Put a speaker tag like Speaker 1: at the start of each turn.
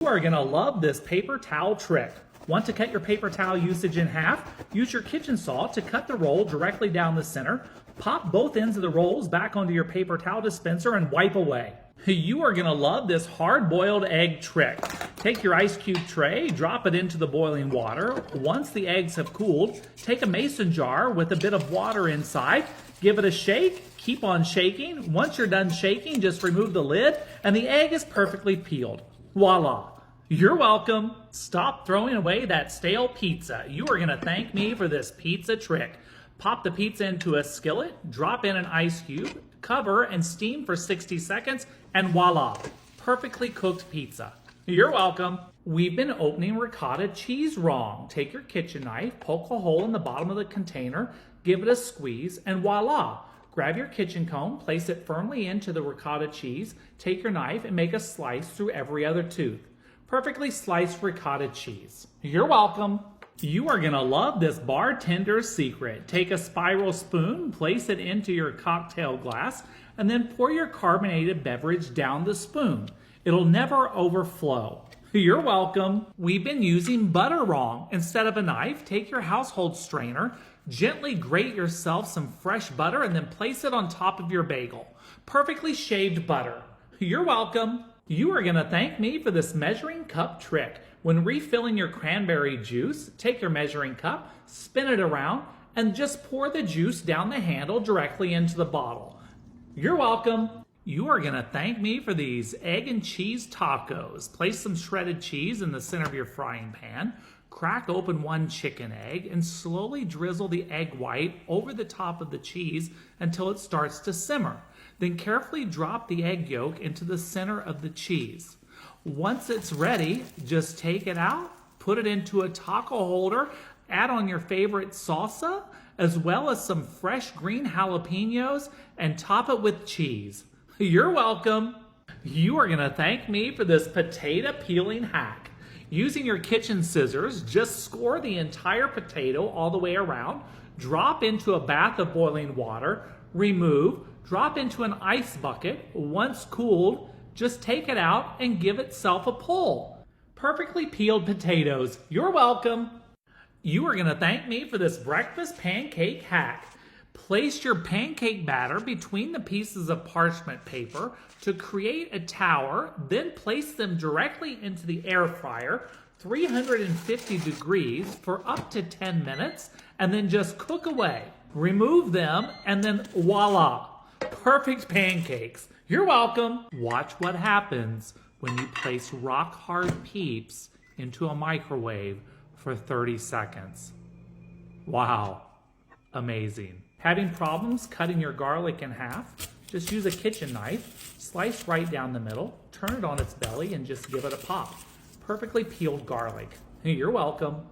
Speaker 1: You are gonna love this paper towel trick. Want to cut your paper towel usage in half? Use your kitchen saw to cut the roll directly down the center. Pop both ends of the rolls back onto your paper towel dispenser and wipe away. You are gonna love this hard-boiled egg trick. Take your ice cube tray, drop it into the boiling water. Once the eggs have cooled, take a mason jar with a bit of water inside, give it a shake, keep on shaking. Once you're done shaking, just remove the lid and the egg is perfectly peeled. Voila! You're welcome. Stop throwing away that stale pizza. You are gonna thank me for this pizza trick. Pop the pizza into a skillet, drop in an ice cube, cover and steam for 60 seconds, and voila, perfectly cooked pizza. You're welcome. We've been opening ricotta cheese wrong. Take your kitchen knife, poke a hole in the bottom of the container, give it a squeeze, and voila. Grab your kitchen comb, place it firmly into the ricotta cheese, take your knife and make a slice through every other tooth. Perfectly sliced ricotta cheese. You're welcome. You are gonna love this bartender's secret. Take a spiral spoon, place it into your cocktail glass, and then pour your carbonated beverage down the spoon. It'll never overflow. You're welcome. We've been using butter wrong. Instead of a knife, take your household strainer, gently grate yourself some fresh butter, and then place it on top of your bagel. Perfectly shaved butter. You're welcome. You are gonna thank me for this measuring cup trick. When refilling your cranberry juice, take your measuring cup, spin it around, and just pour the juice down the handle directly into the bottle. You're welcome. You are gonna thank me for these egg and cheese tacos. Place some shredded cheese in the center of your frying pan, crack open one chicken egg, and slowly drizzle the egg white over the top of the cheese until it starts to simmer. Then carefully drop the egg yolk into the center of the cheese. Once it's ready, just take it out, put it into a taco holder, add on your favorite salsa, as well as some fresh green jalapenos, and top it with cheese. You're welcome. You are gonna thank me for this potato peeling hack. Using your kitchen scissors, just score the entire potato all the way around, drop into a bath of boiling water, remove, drop into an ice bucket. Once cooled, just take it out and give itself a pull. Perfectly peeled potatoes. You're welcome. You are gonna thank me for this breakfast pancake hack. Place your pancake batter between the pieces of parchment paper to create a tower, then place them directly into the air fryer, 350 degrees for up to 10 minutes, and then just cook away. Remove them, and then voila, perfect pancakes. You're welcome. Watch what happens when you place rock-hard Peeps into a microwave for 30 seconds. Wow, amazing. Having problems cutting your garlic in half? Just use a kitchen knife, slice right down the middle, turn it on its belly, and just give it a pop. Perfectly peeled garlic. You're welcome.